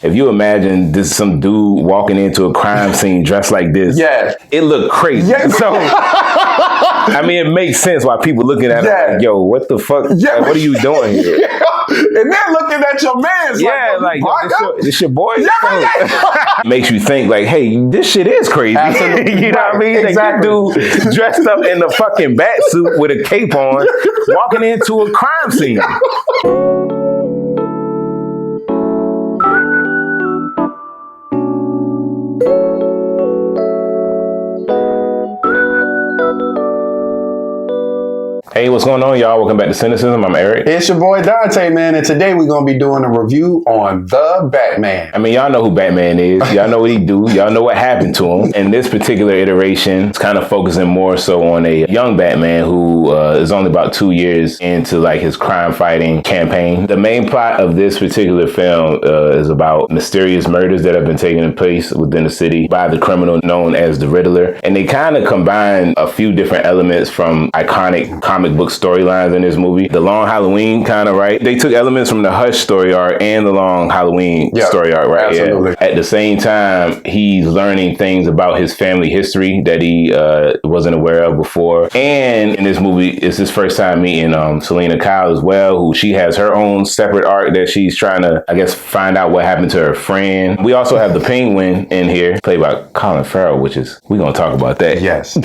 If you imagine this some dude walking into a crime scene dressed like this, it looked crazy. So, I mean, it makes sense why people looking at it like, yo, what the fuck? Like, what are you doing here? And they're looking at your man's like this your boy? Makes you think like, hey, this shit is crazy. You know what I mean? Exactly. Like, this dude dressed up in the fucking bat suit with a cape on, walking into a crime scene. Hey, what's going on, y'all? Welcome back to Cinecism. I'm Eric. It's your boy Dante, man, and today we're going to be doing a review on The Batman. I mean, y'all know who Batman is. Y'all know what he do. Y'all know what happened to him. And this particular iteration is kind of focusing more so on a young Batman who is only about 2 years into like his crime-fighting campaign. The main plot of this particular film is about mysterious murders that have been taking place within the city by the criminal known as the Riddler. And they kind of combine a few different elements from iconic comic book storylines in this movie. The Long Halloween kind of, right? They took elements from the Hush story arc and the Long Halloween story arc, right? Absolutely. Yeah. At the same time, he's learning things about his family history that he wasn't aware of before. And in this movie, it's his first time meeting Selena Kyle as well, who she has her own separate arc that she's trying to, I guess, find out what happened to her friend. We also have the Penguin in here, played by Colin Farrell, which is, we're going to talk about that. Yes.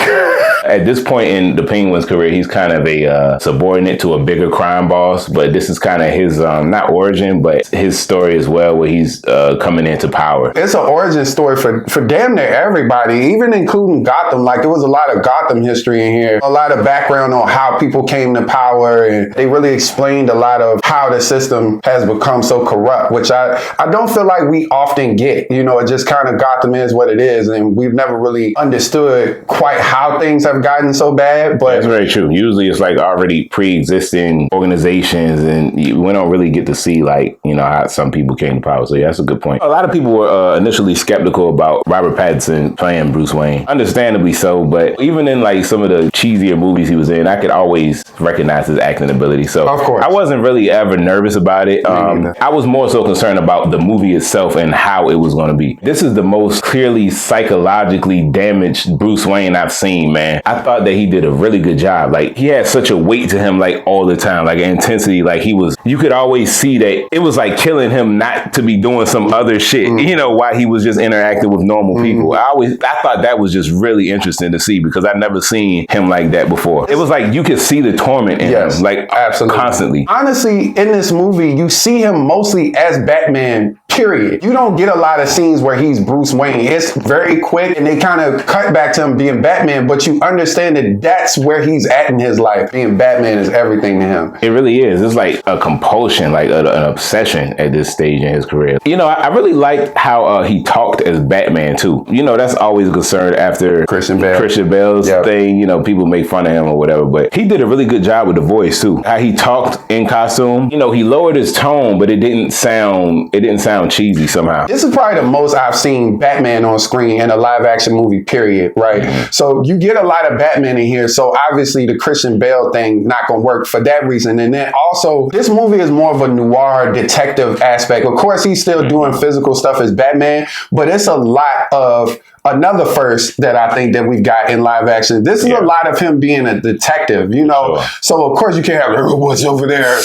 At this point in the Penguin's career, he's kind of a subordinate to a bigger crime boss, but this is kind of his, not origin, but his story as well, where he's coming into power. It's an origin story for damn near everybody, even including Gotham. Like, there was a lot of Gotham history in here, a lot of background on how people came to power, and they really explained a lot of how the system has become so corrupt, which I don't feel like we often get. You know, it just kind of Gotham is what it is, and we've never really understood quite how things have gotten so bad. But that's very true. Usually it's like already pre-existing organizations, and we don't really get to see like, you know, how some people came to power. So yeah, that's a good point. A lot of people were initially skeptical about Robert Pattinson playing Bruce Wayne. Understandably so, but even in like some of the cheesier movies he was in, I could always recognize his acting ability. So of course, I wasn't really ever nervous about it. I was more so concerned about the movie itself and how it was going to be. This is the most clearly psychologically damaged Bruce Wayne I've seen, man. I thought that he did a really good job. Like, he had such a weight to him, like all the time, like an intensity. Like, you could always see that it was like killing him not to be doing some other shit, you know, while he was just interacting with normal people. I thought that was just really interesting to see, because I'd never seen him like that before. It was like you could see the torment in him, like absolutely, constantly. Honestly, in this movie, you see him mostly as Batman. Period. You don't get a lot of scenes where he's Bruce Wayne. It's very quick, and they kind of cut back to him being Batman, but you understand that that's where he's at in his life. Being Batman is everything to him. It really is. It's like a compulsion, like an obsession at this stage in his career. You know, I really liked how he talked as Batman too. You know, that's always a concern after Christian Bale's thing. You know, people make fun of him or whatever, but he did a really good job with the voice too. How he talked in costume. You know, he lowered his tone, but it didn't sound cheesy somehow. This is probably the most I've seen Batman on screen in a live action movie, period, right? So you get a lot of Batman in here, so obviously the Christian Bale thing not gonna work for that reason. And then also, this movie is more of a noir detective aspect. Of course, he's still doing physical stuff as Batman, but it's a lot of another first that I think that we've got in live action. This is a lot of him being a detective, you know. Sure. So of course you can't have what's over there.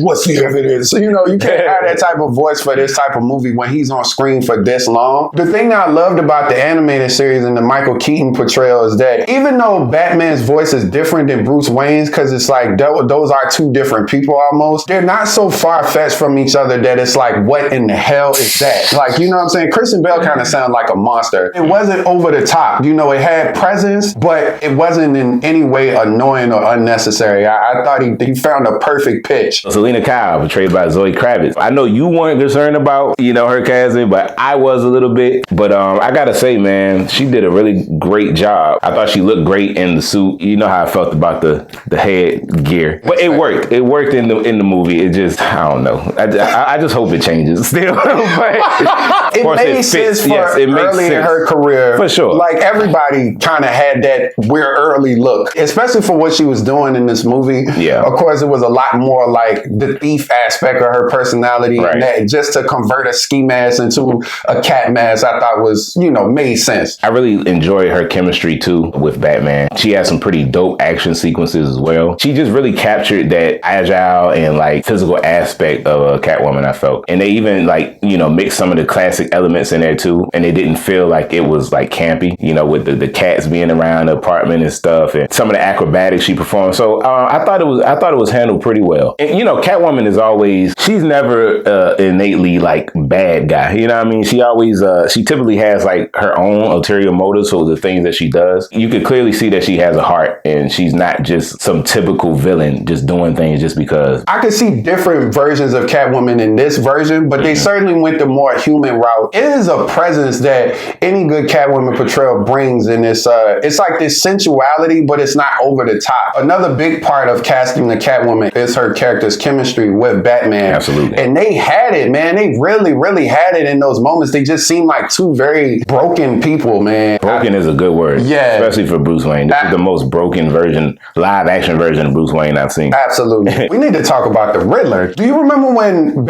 What's the evidence? So, you know, you can't have that type of voice for this type of movie when he's on screen for this long. The thing that I loved about the animated series and the Michael Keaton portrayal is that even though Batman's voice is different than Bruce Wayne's, because it's like those are two different people almost, they're not so far-fetched from each other that it's like, what in the hell is that? Like, you know what I'm saying? Christian Bale kind of sounded like a monster. It wasn't over the top. You know, it had presence, but it wasn't in any way annoying or unnecessary. I thought he found a perfect pitch. Selena Kyle, portrayed by Zoe Kravitz. I know you weren't concerned about, you know, her casting, but I was a little bit. But I gotta say, man, she did a really great job. I thought she looked great in the suit. You know how I felt about the head gear, but it worked. It worked in the movie. It just, I don't know. I just hope it changes still. But it made sense for early early in her career. For sure. Like, everybody kind of had that we're early look, especially for what she was doing in this movie. Yeah. Of course, it was a lot more like the thief aspect of her personality. Right. And that just to convert a ski mask into a cat mask, I thought was, made sense. I really enjoyed her chemistry too with Batman. She had some pretty dope action sequences as well. She just really captured that agile and like physical aspect of Catwoman, I felt. And they even like, mixed some of the classic elements in there too. And it didn't feel like it was like campy, with the cats being around the apartment and stuff, and some of the acrobatics she performed. So I thought it was handled pretty well. And Catwoman is always, she's never innately like bad guy. You know what I mean? She always she typically has like her own ulterior motives for the things that she does. You could clearly see that she has a heart, and she's not just some typical villain just doing things just because. I could see different versions of Catwoman in this version, but they certainly went the more human route. It is a presence that any good Catwoman portrayal brings in this. It's like this sensuality, but it's not over the top. Another big part of casting the Catwoman is her character's chemistry with Batman. Absolutely. And they had it, man. They really, really had it in those moments. They just seemed like two very broken people, man. Broken is a good word. Yeah. Especially for Bruce Wayne. This is the most broken version, live action version of Bruce Wayne I've seen. Absolutely. We need to talk about the Riddler. Do you remember when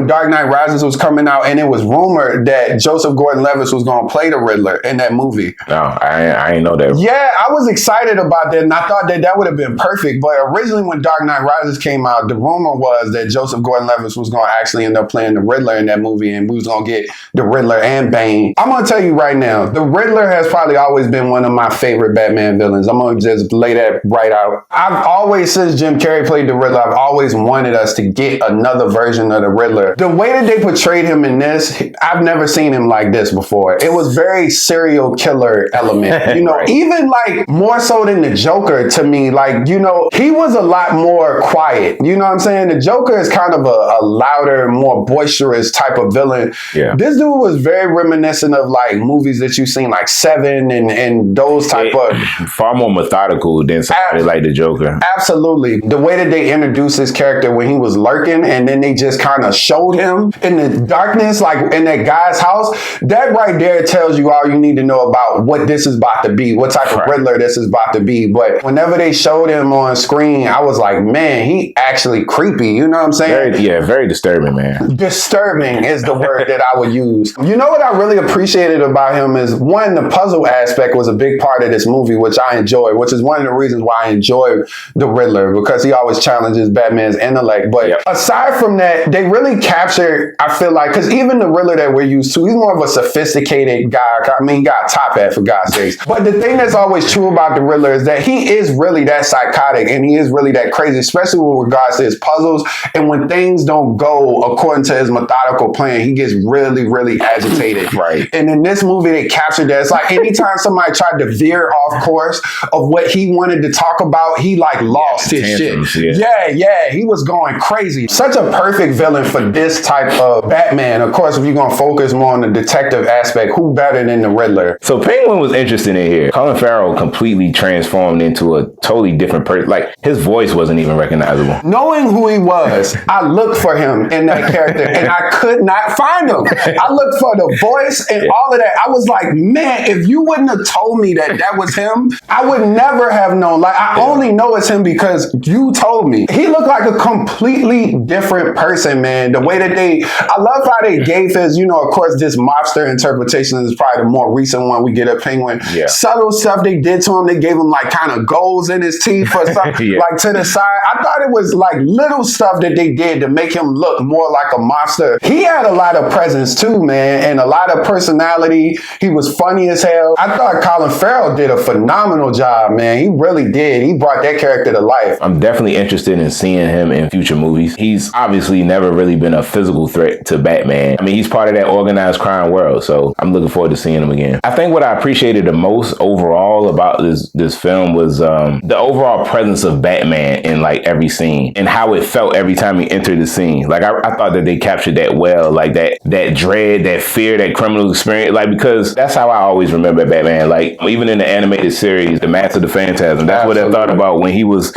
Dark Knight Rises was coming out and it was rumored that Joseph Gordon-Levitt was going to play the Riddler in that movie? No, I ain't know that. Yeah, I was excited about that, and I thought that would have been perfect. But originally when Dark Knight Rises came out, the rumor was that Joseph Gordon-Levitt was going to actually end up playing the Riddler in that movie, and we was going to get the Riddler and Bane. I'm going to tell you right now, the Riddler has probably always been one of my favorite Batman villains. I'm going to just lay that right out. I've always, since Jim Carrey played the Riddler, I've always wanted us to get another version of the Riddler. The way that they portrayed him in this, I've never seen him like this before. It was very serial killer element. Right. Even like more so than the Joker to me, like, he was a lot more quiet. You know what I'm saying? The Joker is kind of a louder, more boisterous type of villain. Yeah. This dude was very reminiscent of like movies that you've seen, like Seven and those type of. Far more methodical than somebody like the Joker. Absolutely. The way that they introduced his character when he was lurking and then they just kind of showed him in the darkness, like in that guy's house, that right there tells you all you need to know about what this is about to be, what type of Riddler this is about to be. But whenever they showed him on screen, I was like, man, he actually creepy. You know what I'm saying? Very disturbing, man. Disturbing is the word that I would use. You know what I really appreciated about him is, one, the puzzle aspect was a big part of this movie, which I enjoyed, which is one of the reasons why I enjoy the Riddler, because he always challenges Batman's intellect. But aside from that, they really captured, I feel like, because even the Riddler that we're used to, he's more of a sophisticated guy. I mean, he got a top hat, for God's sakes. But the thing that's always true about the Riddler is that he is really that psychotic and he is really that crazy, especially with regards to his puzzles. And when things don't go according to his methodical plan, he gets really, really agitated. Right. And in this movie, they captured that. It's like anytime somebody tried to veer off course of what he wanted to talk about, he like lost his shit. Yeah, he was going crazy. Such a perfect villain for this type of Batman. Of course, if you're going to focus more on the detective aspect, who better than the Riddler? So Penguin was interesting in here. Colin Farrell completely transformed into a totally different person. Like, his voice wasn't even recognizable. Knowing who he was, I looked for him in that character and I could not find him. I looked for the voice and all of that. I was like, man, if you wouldn't have told me that was him, I would never have known. Like, I only know it's him because you told me. He looked like a completely different person, man. The way that I love how they gave his, of course, this mobster interpretation is probably the more recent one we get at Penguin. Yeah. Subtle stuff they did to him. They gave him like kind of goals in his teeth or something, like to the side. I thought it was like little stuff that they did to make him look more like a monster. He had a lot of presence too, man, and a lot of personality. He was funny as hell. I thought Colin Farrell did a phenomenal job, man. He really did. He brought that character to life. I'm definitely interested in seeing him in future movies. He's obviously never really been a physical threat to Batman. I mean, he's part of that organized crime world, so I'm looking forward to seeing him again. I think what I appreciated the most overall about this film was the overall presence of Batman in like every scene and how it felt every time he entered the scene. Like, I thought that they captured that well, like that dread, that fear, that criminal experience, like, because that's how I always remember Batman. Like, even in the animated series, The Mask of the Phantasm, that's what I thought about when he was,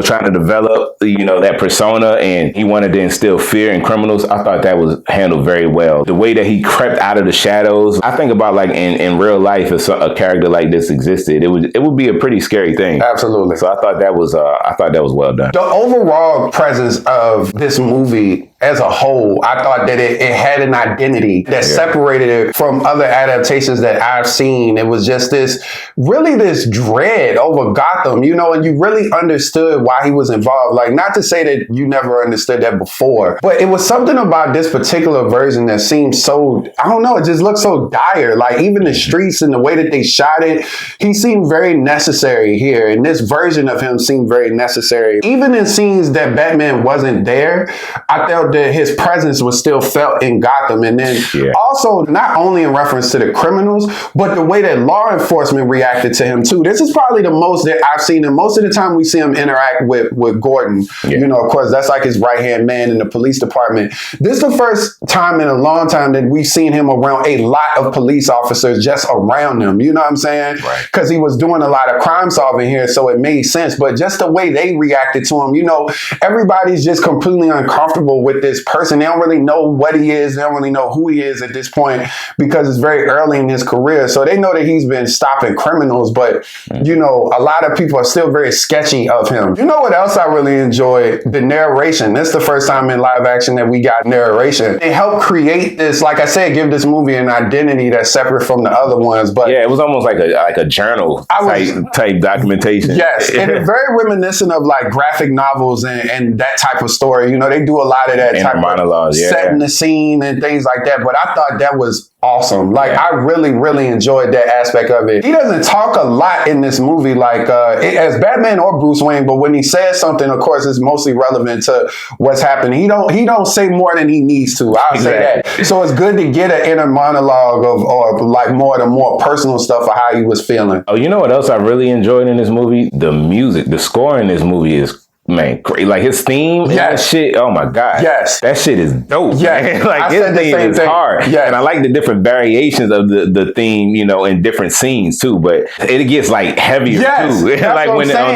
trying to develop, that persona and he wanted to instill fear in criminals. I thought that was handled very well. The way that he crept out of the shadows criminals. I think about like in real life, if a character like this existed, it would be a pretty scary thing. Absolutely. So I thought that was well done. The overall presence of this movie as a whole, I thought that it had an identity that separated it from other adaptations that I've seen. It was just this dread over Gotham, you know, and you really understood why he was involved. Like, not to say that you never understood that before, but it was something about this particular version that seemed so, I don't know, it just looked so dire. Like, even the streets and the way that they shot it, he seemed very necessary here. And this version of him seemed very necessary. Even in scenes that Batman wasn't there, I felt that his presence was still felt in Gotham. And then also, not only in reference to the criminals, but the way that law enforcement reacted to him too. This is probably the most that I've seen him. Most of the time we see him interact with Gordon. You know, of course, that's like his right-hand man in the police department. This is the first time in a long time that we've seen him around a lot of police officers just around him. You know what I'm saying? Because he was doing a lot of crime solving here, so it made sense. But just the way they reacted to him, you know, everybody's just completely uncomfortable with this person. They don't really know what he is. They don't really know who he is at this point because it's very early in his career. So they know that he's been stopping criminals, but, you know, a lot of people are still very sketchy of him. You know what else I really enjoyed? The narration. This is the first time in live action that we got narration. It helped create this, like I said, give this movie an identity that's separate from the other ones. But yeah, it was almost like a journal type documentation. Yes, and it's very reminiscent of like graphic novels and that type of story. You know, they do a lot of that type monologues, of setting the scene and things like that. But I thought that was awesome. Like, I really, really enjoyed that aspect of it. He doesn't talk a lot in this movie, like as Batman or Bruce Wayne, but when he says something, of course, it's mostly relevant to what's happening. He don't say more than he needs to. I'll say that. So it's good to get an inner monologue or like more the more personal stuff of how he was feeling. Oh, you know what else I really enjoyed in this movie? The music, the score in this movie is, man, great. Like his theme and that shit, oh my God. Yes. That shit is dope. Man. Like his theme is hard. Yes. And I like the different variations of the theme, you know, in different scenes too, but it gets like heavier too. Like when on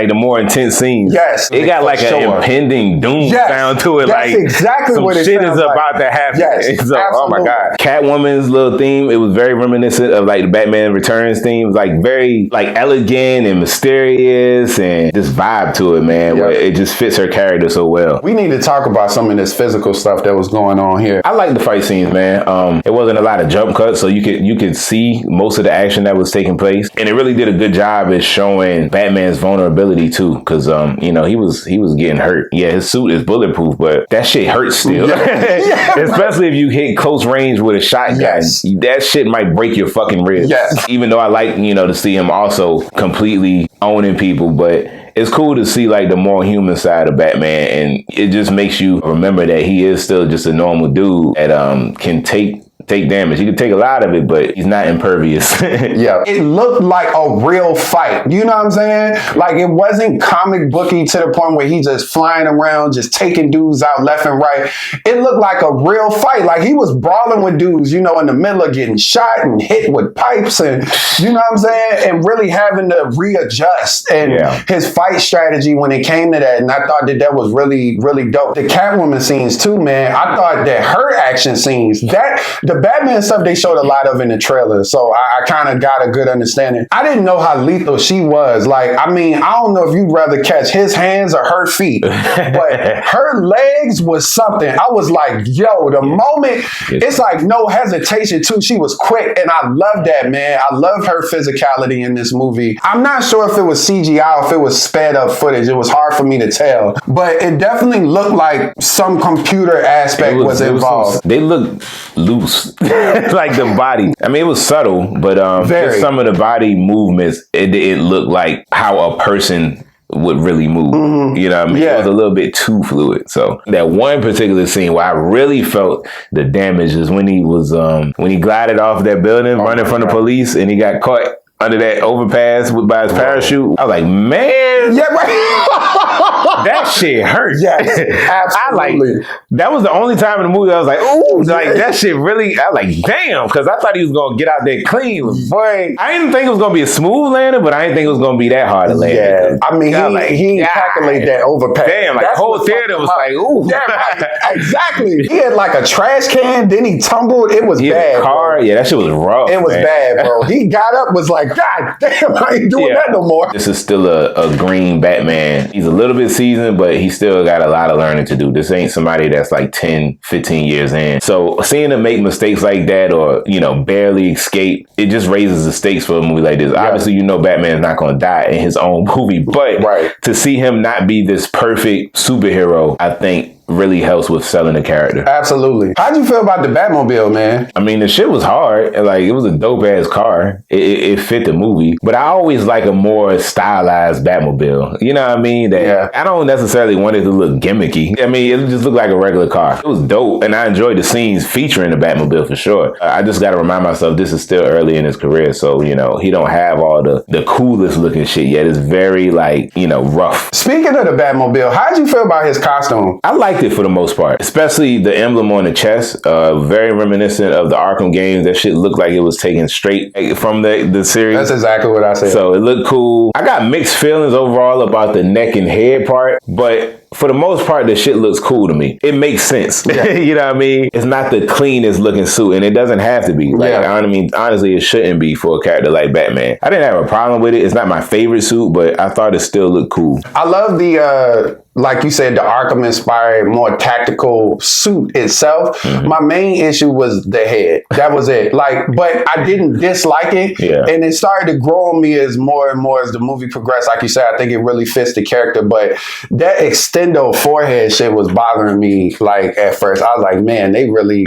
the more intense scenes. Yes. It got like an impending doom sound to it. That's like exactly some what it shit is sounds like. about to happen. Yes. So, oh my God. Catwoman's little theme, it was very reminiscent of like the Batman Returns theme. It was like very like elegant and mysterious and this vibe to it, man. Where it just fits her character so well. We need to talk about some of this physical stuff that was going on here. I like the fight scenes, man. It wasn't a lot of jump cuts, so you could see most of the action that was taking place, and it really did a good job at showing Batman's vulnerability too, because you know, he was getting hurt. Yeah, his suit is bulletproof, but that shit hurts still. Especially if you hit close range with a shotgun. That shit might break your fucking ribs. Even though I like, you know, to see him also completely owning people, but it's cool to see like the more human side of Batman, and it just makes you remember that he is still just a normal dude that can take damage. He can take a lot of it, but he's not impervious. It looked like a real fight. You know what I'm saying? Like, it wasn't comic booky to the point where he just flying around, just taking dudes out left and right. It looked like a real fight. Like, he was brawling with dudes, you know, in the middle of getting shot and hit with pipes and, you know what I'm saying? And really having to readjust and his fight strategy when it came to that. And I thought that was really, really dope. The Catwoman scenes too, man. I thought that her action scenes, the Batman stuff they showed a lot of in the trailer, so I kind of got a good understanding. I didn't know how lethal she was. Like, I mean, I don't know if you'd rather catch his hands or her feet, but her legs was something. I was like, yo, the moment, it's like no hesitation too. She was quick, and I loved that, man. I loved her physicality in this movie. I'm not sure if it was CGI or if it was sped up footage. It was hard for me to tell, but it definitely looked like some computer aspect was involved. They looked loose. Like the body. I mean, it was subtle, but just some of the body movements, it looked like how a person would really move. You know what I mean? It was a little bit too fluid. So that one particular scene where I really felt the damage is when he was when he glided off that building running from the police and he got caught under that overpass by his parachute. I was like, man. Yeah, right. That shit hurt. Yes, absolutely. That was the only time in the movie I was like, ooh, like that shit really, I was like, damn, because I thought he was going to get out there clean. Boy, I didn't think it was going to be a smooth landing, but I didn't think it was going to be that hard to land. Yeah, I mean, he calculated that overpass. Damn, like the whole theater was like, ooh. Yeah, right. Exactly. He had like a trash can, then he tumbled. It was bad, car. bro. Yeah, that shit was rough. It was bad, bro. He got up, was like, God damn, I ain't doing that no more. This is still a green Batman. He's a little bit seasoned, but he still got a lot of learning to do. This ain't somebody that's like 10, 15 years in. So seeing him make mistakes like that or, barely escape, it just raises the stakes for a movie like this. Yeah. Obviously, Batman's not going to die in his own movie, but to see him not be this perfect superhero, I think really helps with selling the character. Absolutely. How'd you feel about the Batmobile, man? I mean, the shit was hard. Like, it was a dope ass car. It fit the movie. But I always like a more stylized Batmobile. You know what I mean? I don't necessarily want it to look gimmicky. I mean, it just looked like a regular car. It was dope, and I enjoyed the scenes featuring the Batmobile for sure. I just got to remind myself this is still early in his career, so, he don't have all the coolest looking shit yet. It's very, rough. Speaking of the Batmobile, how'd you feel about his costume? I liked it for the most part, especially the emblem on the chest. Very reminiscent of the Arkham games. That shit looked like it was taken straight from the series. That's exactly what I said. So it looked cool. I got mixed feelings overall about the neck and head part, but for the most part, the shit looks cool to me. It makes sense. Yeah. You know what I mean? It's not the cleanest looking suit, and it doesn't have to be. Honestly, it shouldn't be for a character like Batman. I didn't have a problem with it. It's not my favorite suit, but I thought it still looked cool. I love the, like you said, the Arkham-inspired, more tactical suit itself. Mm-hmm. My main issue was the head. That was it. But I didn't dislike it. Yeah. And it started to grow on me as more and more as the movie progressed. Like you said, I think it really fits the character. But that extendo forehead shit was bothering me. At first, I was like, man, they really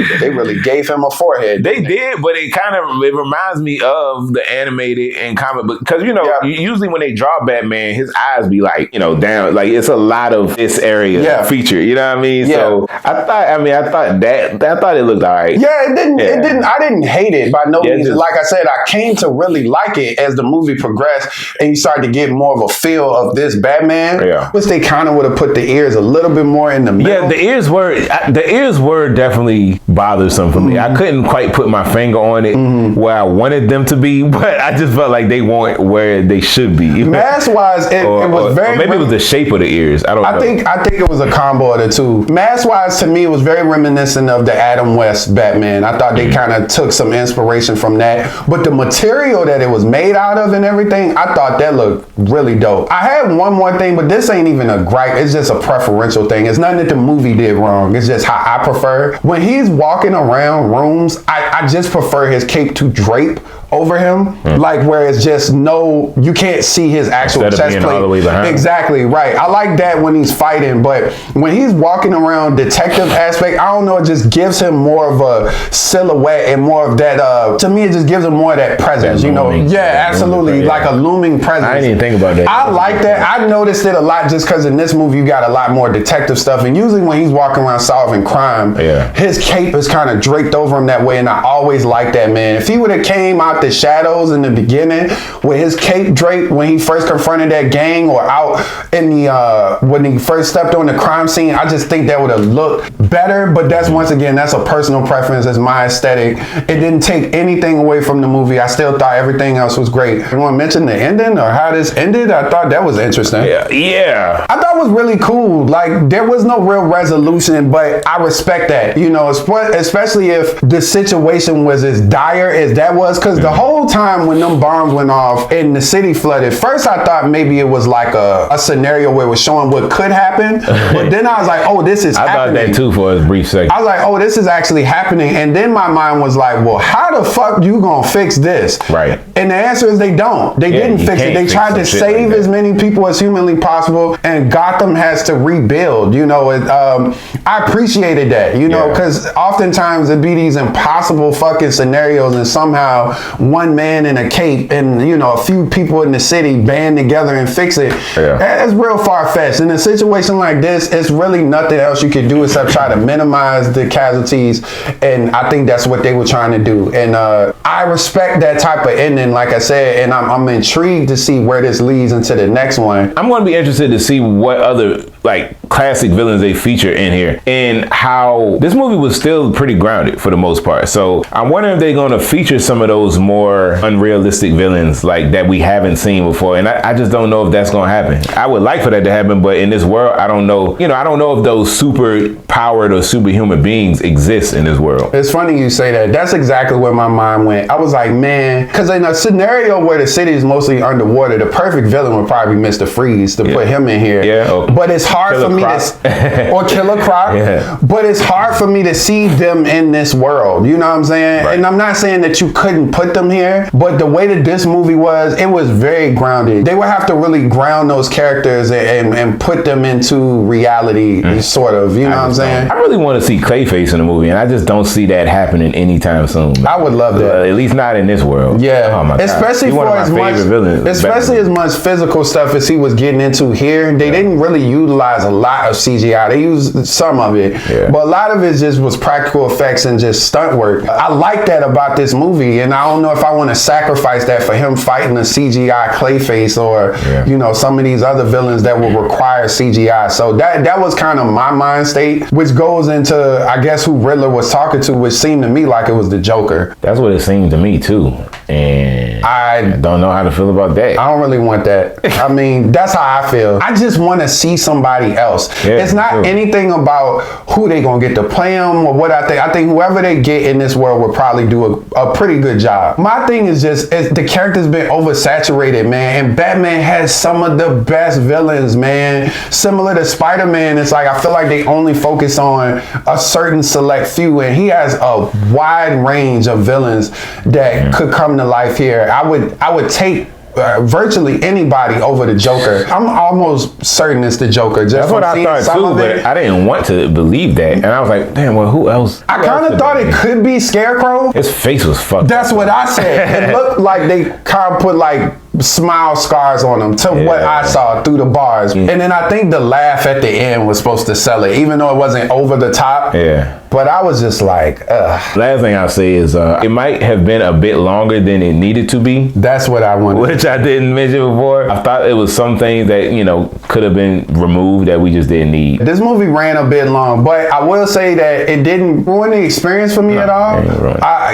gave him a forehead. They did, but it reminds me of the animated and comic book because usually when they draw Batman, his eyes be down. It's a lot of this area feature. You know what I mean? Yeah. So I thought it looked all right. Yeah, it didn't. I didn't hate it by no means. Like I said, I came to really like it as the movie progressed, and you started to get more of a feel of this Batman. Yeah. Which they kind of would have put the ears a little bit more in the middle. Yeah, the ears were definitely bothersome for me. I couldn't quite put my finger on it where I wanted them to be, but I just felt like they weren't where they should be. Mask wise, it was very. Or maybe it was the shape of the ears. I don't know. I think it was a combo of the two. Mask wise, to me, it was very reminiscent of the Adam West Batman. I thought they kind of took some inspiration from that, but the material that it was made out of and everything, I thought that looked really dope. I had one more thing, but this ain't even a gripe. It's just a preferential thing. It's nothing that the movie did wrong. It's just how I prefer. When he's walking around rooms, I just prefer his cape to drape over him, where it's just you can't see his actual chest plate. All the way behind. Exactly, right. I like that when he's fighting, but when he's walking around detective aspect, I don't know, it just gives him more of a silhouette and more of that, to me, it just gives him more of that presence, absolutely, like a looming presence. I didn't even think about that. I like that. I noticed it a lot just because in this movie, you got a lot more detective stuff, and usually when he's walking around solving crime, his cape is kind of draped over him that way, and I always like that, man. If he would have came out the shadows in the beginning with his cape draped when he first confronted that gang or out in the when he first stepped on the crime scene, I just think that would have looked better. But that's a personal preference. It's my aesthetic. It didn't take anything away from the movie. I still thought everything else was great. You want to mention the ending or how this ended? I thought that was interesting. Yeah. I thought it was really cool. There was no real resolution, but I respect that, especially if the situation was as dire as that was, because the whole time when them bombs went off and the city flooded, first I thought maybe it was like a scenario where it was showing what could happen, but then I was like, oh, this is happening. I thought that too for a brief second. I was like, oh, this is actually happening, and then my mind was like, well, how the fuck you gonna fix this? Right. And the answer is they don't. They didn't fix it. They tried to save as many people as humanly possible, and Gotham has to rebuild. I appreciated that, because oftentimes it'd be these impossible fucking scenarios, and somehow one man in a cape and a few people in the city band together and fix it. That's real far-fetched. In a situation like this, it's really nothing else you can do except try to minimize the casualties, and I think that's what they were trying to do. And I respect that type of ending, like I said, and I'm intrigued to see where this leads into the next one. I'm going to be interested to see what other like classic villains they feature in here, and how this movie was still pretty grounded for the most part. So I'm wondering if they're going to feature some of those more unrealistic villains like that we haven't seen before, and I just don't know if that's going to happen. I would like for that to happen, but in this world, I don't know. You know, I don't know if those super powered or superhuman beings exist in this world. It's funny you say that. That's exactly where my mind went. I was like, man, because in a scenario where the city is mostly underwater, the perfect villain would probably be Mr. Freeze to put him in here. Yeah. Okay. But it's hard for me to, or Killer Croc. Yeah. But it's hard for me to see them in this world. You know what I'm saying? Right. And I'm not saying that you couldn't put them here, but the way that this movie was, it was very grounded. They would have to really ground those characters and put them into reality, sort of. You know what I'm saying? I really want to see Clayface in the movie, and I just don't see that happening anytime soon. I would love that. At least not in this world. Yeah. Oh my God. Especially for as much, as much physical stuff as he was getting into here, they didn't really utilize a lot of CGI. They used some of it, but a lot of it just was practical effects and just stunt work. I like that about this movie, and I don't know if I want to sacrifice that for him fighting a CGI Clayface or you know, some of these other villains that will require CGI. So that was kind of my mind state, which goes into, I guess, who Riddler was talking to, which seemed to me like it was the Joker. That's what it seemed to me too, and I don't know how to feel about that. I don't really want that. I mean, that's how I feel. I just want to see somebody else. It's not anything about who they gonna get to play them or what I think. I think whoever they get in this world will probably do a pretty good job. My thing is just, the character's been oversaturated, man, and Batman has some of the best villains, man. Similar to Spider-Man, it's like I feel like they only focus on a certain select few, and he has a wide range of villains that could come to life here. I would take virtually anybody over the Joker. I'm almost certain it's the Joker. Just that's what I thought too, but I didn't want to believe that, and I was like, damn, well, who else? I kind of thought it could be Scarecrow. His face was fucked. That's what I said. It looked like they kind of put like smile scars on him to what I saw through the bars. And then I think the laugh at the end was supposed to sell it, even though it wasn't over the top. But I was just like, ugh. Last thing I'll say is it might have been a bit longer than it needed to be. That's what I wanted. Which I didn't mention before. I thought it was some things that, you know, could have been removed that we just didn't need. This movie ran a bit long, but I will say that it didn't ruin the experience for me at all.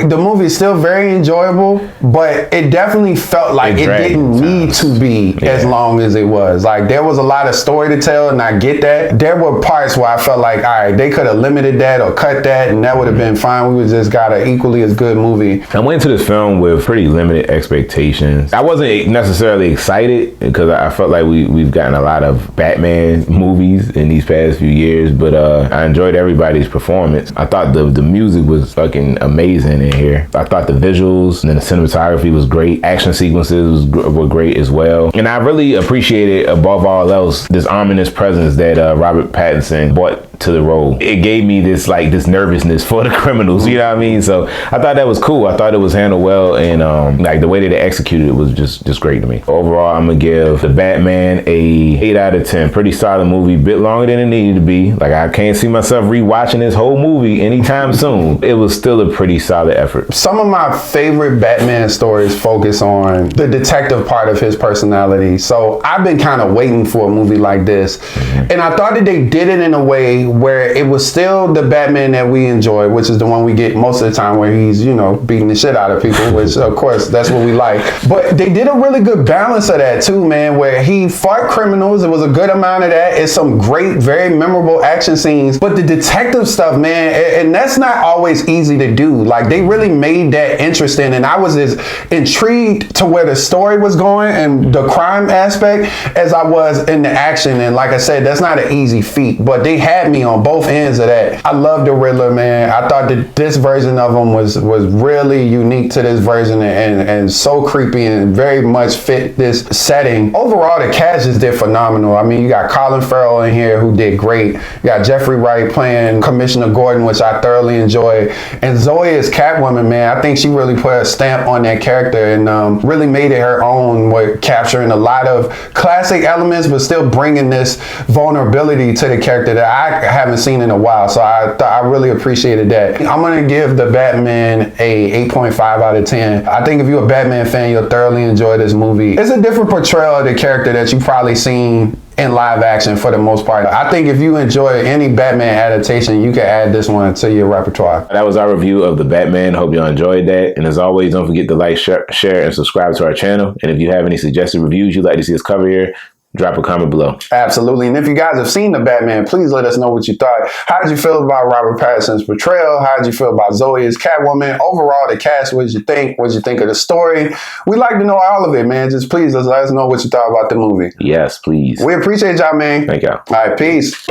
The movie is still very enjoyable, but it definitely felt like it didn't need to be as long as it was. Like, there was a lot of story to tell, and I get that. There were parts where I felt like, all right, they could have limited that or cut that, and that would have been fine. We would just got an equally as good movie. I went into this film with pretty limited expectations. I wasn't necessarily excited because I felt like we've gotten a lot of Batman movies in these past few years, but I enjoyed everybody's performance. I thought the music was fucking amazing in here. I thought the visuals and then the cinematography was great. Action sequences were great as well. And I really appreciated, above all else, this ominous presence that Robert Pattinson brought to the role. It gave me this nervousness for the criminals, you know what I mean? So I thought that was cool. I thought it was handled well, and like the way that they executed it was just great to me. Overall, I'm gonna give The Batman a 8 out of 10. Pretty solid movie, bit longer than it needed to be. Like, I can't see myself rewatching this whole movie anytime soon. It was still a pretty solid effort. Some of my favorite Batman stories focus on the detective part of his personality. So I've been kind of waiting for a movie like this. And I thought that they did it in a way where it was still the Batman that we enjoy, which is the one we get most of the time, where he's, you know, beating the shit out of people, which of course that's what we like. But they did a really good balance of that too, man, where he fought criminals. It was a good amount of that. It's some great, very memorable action scenes. But the detective stuff, man, and that's not always easy to do. Like, they really made that interesting, and I was as intrigued to where the story was going and the crime aspect as I was in the action. And like I said, that's not an easy feat, but they had me on both ends of that. I love the Riddler, man. I thought that this version of him was really unique to this version, and so creepy, and very much fit this setting. Overall, the cast just did phenomenal. I mean, you got Colin Farrell in here, who did great. You got Jeffrey Wright playing Commissioner Gordon, which I thoroughly enjoyed. And Zoe is Catwoman, man. I think she really put a stamp on that character and really made it her own, with capturing a lot of classic elements, but still bringing this vulnerability to the character that I haven't seen in a while. So I really appreciated that. I'm gonna give The Batman a 8.5 out of 10. I think if you're a Batman fan, you'll thoroughly enjoy this movie. It's a different portrayal of the character that you've probably seen in live action for the most part. I think if you enjoy any Batman adaptation, you can add this one to your repertoire. That was our review of the Batman. Hope you enjoyed that. And as always, don't forget to like, share, and subscribe to our channel. And if you have any suggested reviews you'd like to see us cover here, drop a comment below. Absolutely. And if you guys have seen the Batman, please let us know what you thought. How did you feel about Robert Pattinson's portrayal? How did you feel about Zoe as Catwoman? Overall, the cast, what did you think? What did you think of the story? We'd like to know all of it, man. Just please let us know what you thought about the movie. Yes, please. We appreciate y'all, man. Thank y'all. All right, peace.